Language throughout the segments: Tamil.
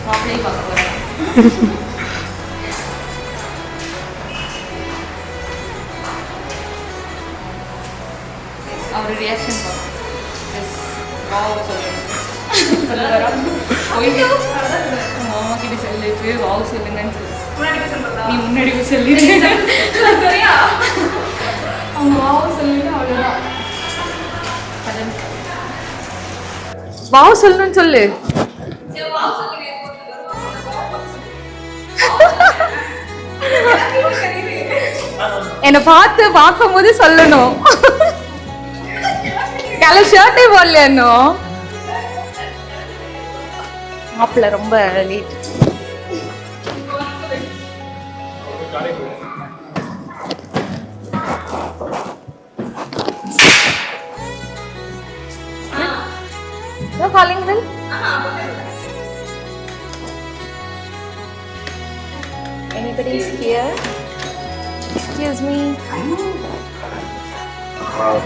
மாப்பிள்ளையை பார்க்க போகிறேன். அவர் ரியாக்ஷன் மாமா கிட்ட சொல்லிட்டு வாவ் சொல்லுங்கன்னு சொல்லு. நீ முன்னாடி போய் சொல்லிடு. அவங்க வாவ் சொல்லிட்டு அவ்வளோதான். வாவ் சொல்லணும்னு சொல்லு. என்னை பார்க்கும் போது சொல்லணும். கலர் ஷர்ட்டே போடல இன்னும். மாப்பிள்ள ரொம்ப late. No calling bell? Anybody is here? Excuse me. Wow.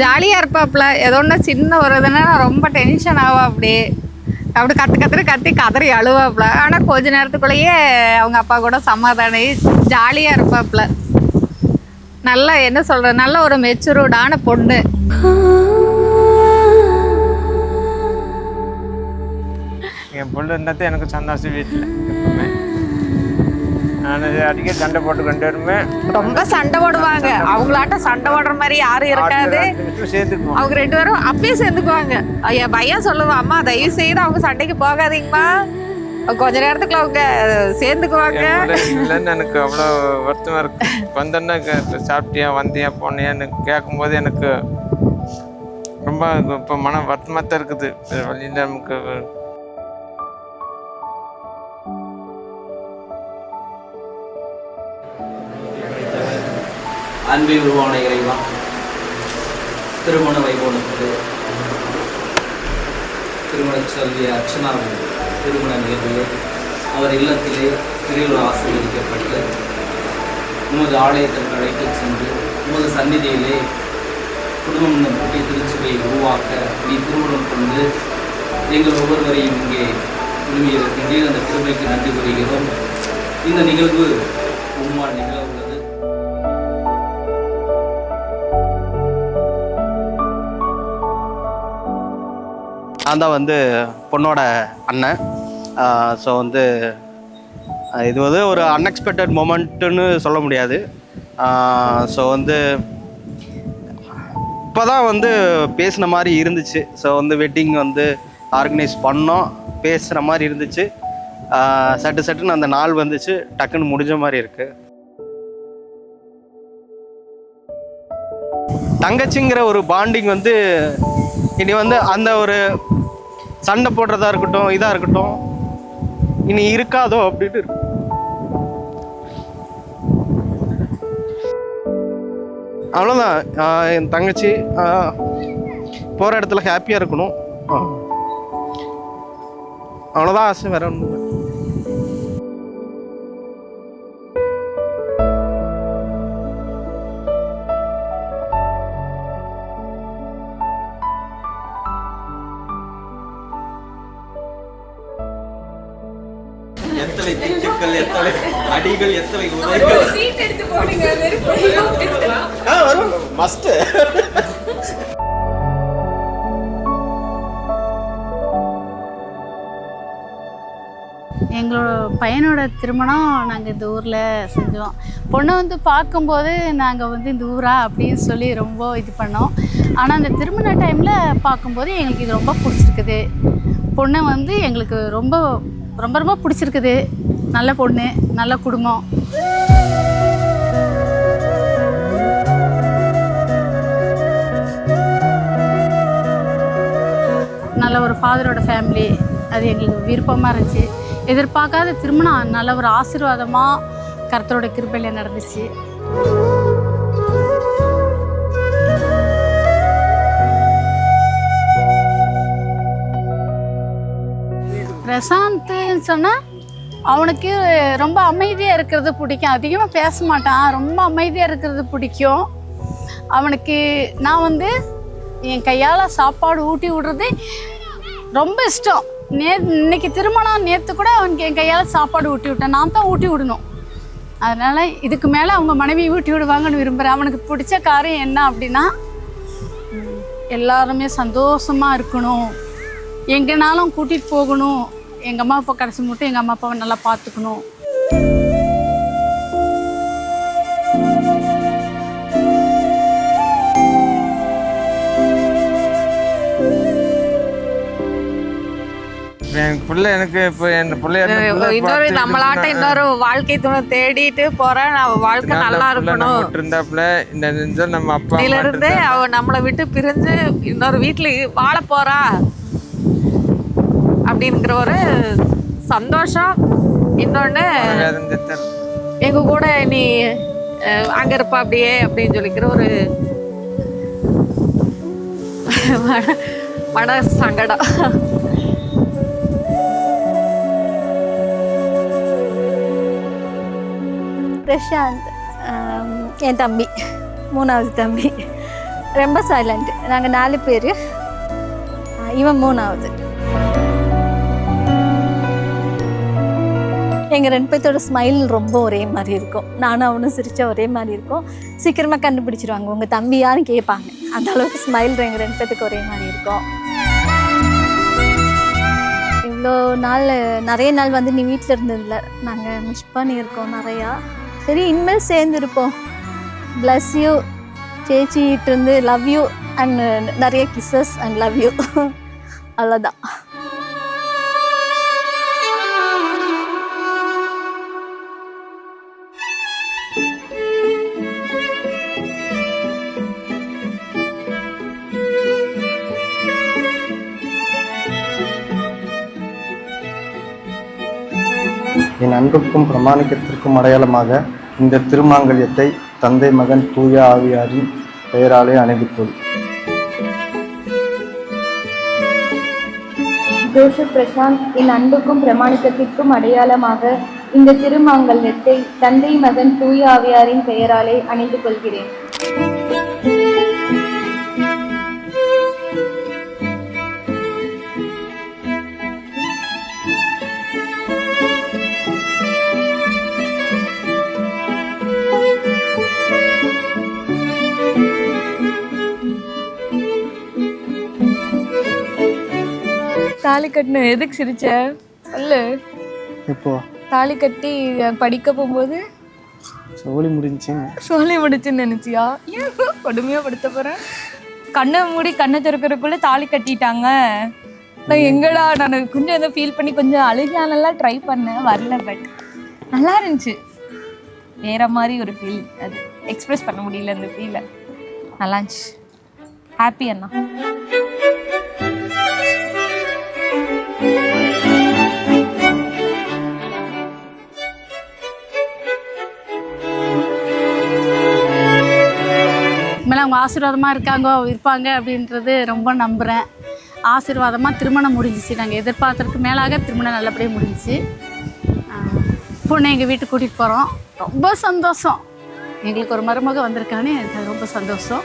ஜாலியாக இருப்பாப்புல. ஏதோ ஒன்று சின்ன வருதுன்னா ரொம்ப டென்ஷன் ஆவா. அப்படி கத்தி கதறி அழுவாப்புல. ஆனால் கொஞ்ச நேரத்துக்குள்ளேயே அவங்க அப்பா கூட சமாதானி ஜாலியாக இருப்பாப்புல. நல்லா என்ன சொல்கிற, நல்ல ஒரு மெச்சூர்டான பொண்ணு. என் பொண்ணு இருந்தால் எனக்கு சந்தோஷம். வீட்டில் எப்பவுமே நான் அடிக்கடி சண்டை போட்டு கொண்டு வருவேன். ரொம்ப சண்டை போடுவாங்க. அவங்களாட்ட சண்டை போடுற மாதிரி யாரும் இருக்காது. அவங்க 2 பேரும் அப்பயே சேர்ந்துக்குவாங்க. என் பையன் சொல்லுவான், அம்மா தயவு செய்து அவங்க சண்டைக்கு போகாதீங்கம்மா, கொஞ்ச நேரத்துக்குள்ள அவங்க சேர்ந்துக்குவாங்க. இல்லைன்னு எனக்கு அவ்வளோ வருத்தமாக இருக்கு. வந்தோன்னா சாப்பிட்டியா வந்தியா போனியான்னு கேட்கும்போது எனக்கு ரொம்ப இப்போ மன வருத்தமாக தான் இருக்குது. வழியில் நமக்கு அன்பை உருவான இறைவா, திருமண வைபவனுக்கு திருமணம் சொல்லிய அர்ச்சனாவின் திருமண நிகழ்வு அவர் இல்லத்திலே திருவிழா ஆசீர்வதிக்கப்பட்டு உமது ஆலயத்திற்கு அழைத்து சென்று உமது சந்நிதியிலே குடும்பம் என்னும் புதிய திருச்சியை உருவாக்க நீ திருமணம் கொண்டு எங்கள் ஒவ்வொருவரையும் இங்கே உரிமையிருக்கின்றீர். அந்த திருமைக்கு நன்றி கூறுகிறோம். இந்த நிகழ்வு உம்மால் நிகழ உள்ளது. நான் தான் பொண்ணோட அண்ணன். ஸோ இது ஒரு அன்எக்ஸ்பெக்டட் மொமெண்ட்டுன்னு சொல்ல முடியாது. ஸோ இப்போ தான் பேசின மாதிரி இருந்துச்சு. ஸோ வெட்டிங் ஆர்கனைஸ் பண்ணோம், பேசுகிற மாதிரி இருந்துச்சு. சட்டுன்னு அந்த நாள் வந்துச்சு, டக்குன்னு முடிஞ்ச மாதிரி இருக்குது. தங்கச்சிங்கிற ஒரு பாண்டிங் இனி அந்த ஒரு சண்டை போடுறதா இருக்கட்டும், இதாக இருக்கட்டும், இனி இருக்காதோ அப்படின்ட்டு இருக்கு. அவ்வளோதான். என் தங்கச்சி போகிற இடத்துல ஹாப்பியாக இருக்கணும், அவ்வளோதான் ஆசை. வேற ஒன்றும் எத்தனை திட்டுக்கள், எத்தனை அடிகள், எத்தனை உதைகள். வரும் மஸ்ட். எங்களோட பையனோட திருமணம் நாங்கள் இந்த ஊரில் செஞ்சோம். பொண்ணை பார்க்கும்போது நாங்கள் இந்த ஊரா அப்படின்னு சொல்லி ரொம்ப இது பண்ணோம். ஆனால் அந்த திருமண டைமில் பார்க்கும்போது எங்களுக்கு இது ரொம்ப பிடிச்சிருக்குது. பொண்ணை எங்களுக்கு ரொம்ப ரொம்ப ரொம்ப பிடிச்சிருக்குது. நல்ல பொண்ணு, நல்ல குடும்பம். நல்ல ஒரு ஃபாதரோட ஃபேமிலி, அது எங்களுக்கு விருப்பமாக இருந்துச்சு. எதிர்பார்க்காத திருமணம் நல்ல ஒரு ஆசீர்வாதமாக கர்த்தரோட கிருபையில நடந்துச்சு. பிரசாந்த்னு சொன்னால் அவனுக்கு ரொம்ப அமைதியாக இருக்கிறது பிடிக்கும். அதிகமாக பேச மாட்டான், ரொம்ப அமைதியாக இருக்கிறது பிடிக்கும் அவனுக்கு. நான் வந்து என் கையால் சாப்பாடு ஊட்டி விடுறது ரொம்ப இஷ்டம். இன்னைக்கு திருமணம், நேற்று கூட அவனுக்கு என் கையால் சாப்பாடு ஊட்டி விட்டேன். நான் தான் ஊட்டி விடணும். அதனால் இதுக்கு மேலே அவங்க மனைவி ஊட்டி விடுவாங்கன்னு விரும்புகிறேன். அவனுக்கு பிடிச்ச காரியம் என்ன அப்படின்னா, எல்லாருமே சந்தோஷமாக இருக்கணும், எங்கேனாலும் கூட்டிகிட்டு போகணும், எங்கள் அம்மா அப்பா கடைசி மட்டும் எங்கள் அம்மா அப்பாவை நல்லா பார்த்துக்கணும். என் பிள்ளை எனக்கு இப்போ என் பிள்ளை இன்னொரு நம்மளாட்ட இன்னொரு வாழ்க்கை துணை தேடிட்டு போறேன். வாழ்க்கை நல்லா இருக்கணும் இருந்தாப்புல இந்த நம்ம அப்பா இருந்து அவ நம்மளை விட்டு பிரிஞ்சு இன்னொரு வீட்டுல வாழ போறா அப்படிங்கிற ஒரு சந்தோஷம். இன்னொன்னு எங்க கூட நீ அங்க இருப்பா அப்படியே அப்படின்னு சொல்லிக்கிற ஒரு மன சங்கடம். பிரசாந்த் என் தம்பி, 3வது தம்பி. ரொம்ப சைலண்ட். நாங்கள் 4 பேர், இவன் 3வது. எங்கள் 2 பேர்த்தோட ஸ்மைல் ரொம்ப ஒரே மாதிரி இருக்கும். நானும் அவனும் சிரித்தா ஒரே மாதிரி இருக்கும். சீக்கிரமாக கண்டுபிடிச்சிருவாங்க உங்கள் தம்பி யாரும் கேட்பாங்க. அந்த அளவுக்கு ஸ்மைல் எங்கள் 2 பேர்த்துக்கு ஒரே மாதிரி இருக்கும். இவ்வளோ நாள், நிறைய நாள் வந்து நீ வீட்டில் இருந்ததில்ல, நாங்கள் மிஸ் பண்ணியிருக்கோம் நிறையா. சரி, இனிமேல் சேர்ந்துருப்போம். பிளஸ் யூ சேச்சிட்டு லவ் யூ அண்ட் நிறைய கிஸ்ஸஸ் அண்ட் லவ் யூ. அவ்வளோதான். என் அன்புக்கும் பிரமாணிக்கத்திற்கும் அடையாளமாக இந்த திருமாங்கல்யத்தை தந்தை மகன் தூய ஆவியாரின் பெயராலே அணிவிப்போம். ஜோசப் பிரசாந்த், என் அன்புக்கும் பிரமாணிக்கத்திற்கும் அடையாளமாக இந்த திருமாங்கல்யத்தை தந்தை மகன் தூய ஆவியாரின் பெயராலே அணிந்து கொள்கிறேன். தாலி கட்டின எதுக்கு சிரிச்ச சொல்லு. இப்போ தாலி கட்டி படிக்க போகும்போது சோழி முடிச்சுன்னு நினைச்சியா? ஏன் கொடுமையா படுத்த போறேன்? கண்ணை மூடி கண்ணை திறக்கிறதுக்குள்ள தாலி கட்டிட்டாங்க. நான் எங்கடா, நான் கொஞ்சம் எதாவது ஃபீல் பண்ணி கொஞ்சம் அழுகலானெல்லாம் ட்ரை பண்ணேன், வரல. பட் நல்லா இருந்துச்சு. வேற மாதிரி ஒரு ஃபீல், அது எக்ஸ்பிரஸ் பண்ண முடியல. அந்த ஃபீலை நல்லா இருந்துச்சு. ஹாப்பி அண்ணா. மேலே அவங்க ஆசீர்வாதமாக இருப்பாங்க அப்படின்றது ரொம்ப நம்புகிறேன். ஆசீர்வாதமாக திருமணம் முடிஞ்சிச்சு. நாங்கள் எதிர்பார்க்கறதுக்கு மேலாக திருமணம் நல்லபடியாக முடிஞ்சிச்சு. பொண்ணை எங்கள் வீட்டுக்கு கூட்டிகிட்டு போகிறோம். ரொம்ப சந்தோஷம். எங்களுக்கு ஒரு மருமக வந்திருக்கானே, எனக்கு ரொம்ப சந்தோஷம்.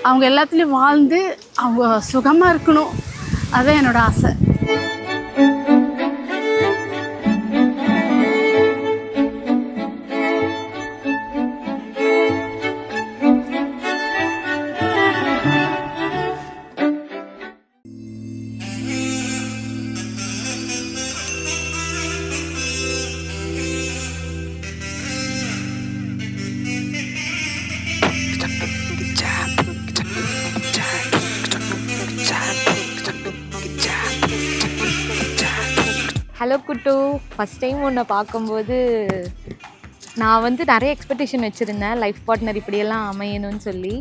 அவங்க எல்லாத்துலேயும் வாழ்ந்து அவங்க சுகமாக இருக்கணும், அதுதான் என்னோடய ஆசை. ஹலோ குட்டு, ஃபஸ்ட் டைம் உன்னை பார்க்கும்போது நான் வந்து நிறைய எக்ஸ்பெக்டேஷன் வச்சுருந்தேன், லைஃப் பார்ட்னர் இப்படியெல்லாம் அமையணும்னு சொல்லி.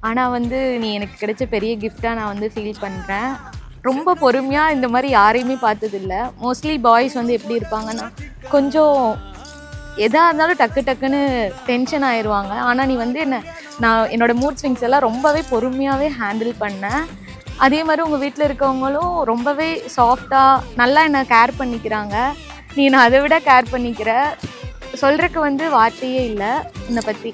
ஆனால் வந்து நீ எனக்கு கிடைச்ச பெரிய கிஃப்டாக நான் வந்து ஃபீல் பண்ணுறேன். ரொம்ப பொறுமையாக இந்த மாதிரி யாரையுமே பார்த்ததில்ல. மோஸ்ட்லி பாய்ஸ் வந்து எப்படி இருப்பாங்கன்னா, கொஞ்சம் எதாக இருந்தாலும் டக்கு டக்குன்னு டென்ஷன் ஆயிடுவாங்க. ஆனால் நீ வந்து நான் என்னோடய மூட் ஸ்விங்ஸ் எல்லாம் ரொம்பவே பொறுமையாகவே ஹேண்டில் பண்ணேன். அதே மாதிரி உங்கள் வீட்டில் இருக்கவங்களும் ரொம்பவே சாஃப்டாக நல்லா என்னை கேர் பண்ணிக்கிறாங்க. நீ நான் அதை விட கேர் பண்ணிக்கிற. சொல்றதுக்கு வந்து வார்த்தையே இல்லை உன்னை பற்றி.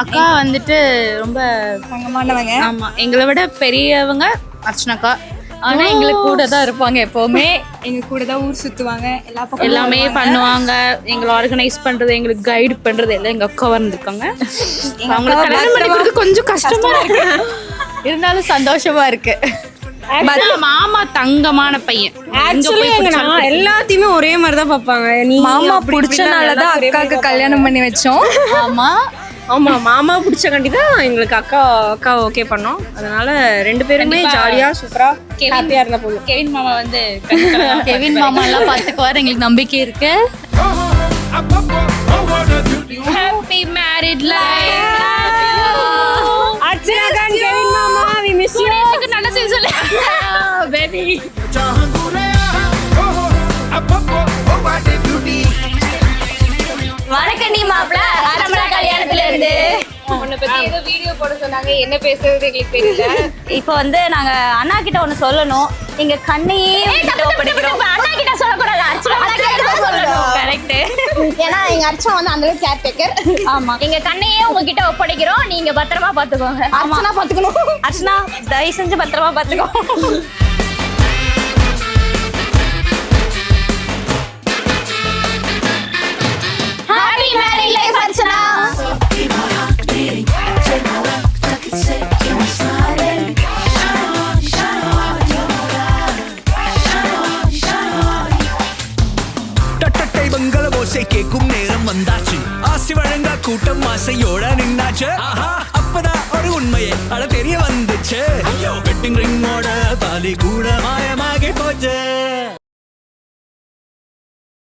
அக்கா வந்துட்டு ரொம்ப தங்கமானவங்க. ஆமாம், எங்களை விட பெரியவங்க அர்ச்சனாக்கா. ஆனால் எங்களுக்கு கூட தான் இருப்பாங்க எப்போவுமே. எங்கள் கூட தான் ஊர் சுற்றுவாங்க, எல்லாமே பண்ணுவாங்க. எங்களை ஆர்கனைஸ் பண்ணுறது, எங்களுக்கு கைடு பண்ணுறது எல்லாம் எங்கள் அக்காவாக இருந்திருக்காங்க. அவங்களுக்கு கல்யாணம் பண்ணி கொடுக்க கொஞ்சம் கஷ்டமாக இருக்கு, இருந்தாலும் சந்தோஷமா இருக்கு. மாமா தங்கமான பையன். எல்லாத்தையுமே ஒரே மாதிரி தான் பார்ப்பாங்க. மாமா பிடிச்சனாலதான் அக்காவுக்கு கல்யாணம் பண்ணி வச்சோம். ஆமா ஆமா, மாமா பிடிச்சக்காண்டி தான் எங்களுக்கு அக்கா ஓகே பண்ணோம். அதனால 2 பேருமே ஜாலியா சூப்பரா ஹாப்பியா இருந்தா போதும். கெவின் மாமா வந்து கெவின் மாமா எல்லாம் பாத்துக்குவாரு, எங்களுக்கு நம்பிக்கை இருக்கு. Happy married life Archana Khan, Kevin மாமா, we miss you. நல்ல செய்தி சொல்லு பேபி. வணக்கண்டி மாப்பிள்ள, ஆரம்பர கல்யாணத்துல இருந்து உன்னை பத்தி ஏதோ வீடியோ போட சொன்னாங்க, என்ன பேசுறது எங்களுக்கு தெரியல. இப்போ வந்து நாங்க அண்ணா கிட்ட ஒண்ணு சொல்லணும். எங்க கண்ணையே படிக்கிறோம். அண்ணா கிட்ட சொல்லக்கூடாது, அர்ச்சனா கிட்ட சொல்லணும். கரெக்ட். ஏன்னா எங்க அர்ச்சனா வந்து அந்த அளவுக்கு கேர் டேக்கர். ஆமா, எங்க கண்ணையே உங்ககிட்ட ஒப்படைக்கிறோம், நீங்க பத்திரமா பாத்துக்கோங்க. அர்ச்சனா பாத்துக்கணும். அர்ச்சனா தயவு செஞ்சு பத்திரமா பாத்துக்கோ. Happy married life Archana. ஓசை கேட்கும் நேரம் வந்தாச்சு. ஆசி வழங்கா கூட்டம் ஆசையோட நின்னாச்சு. அப்பதான் ஒரு உண்மையை அட தெரிய வந்துச்சு. வெட்டிங் ரிங்கோட தாலி கூட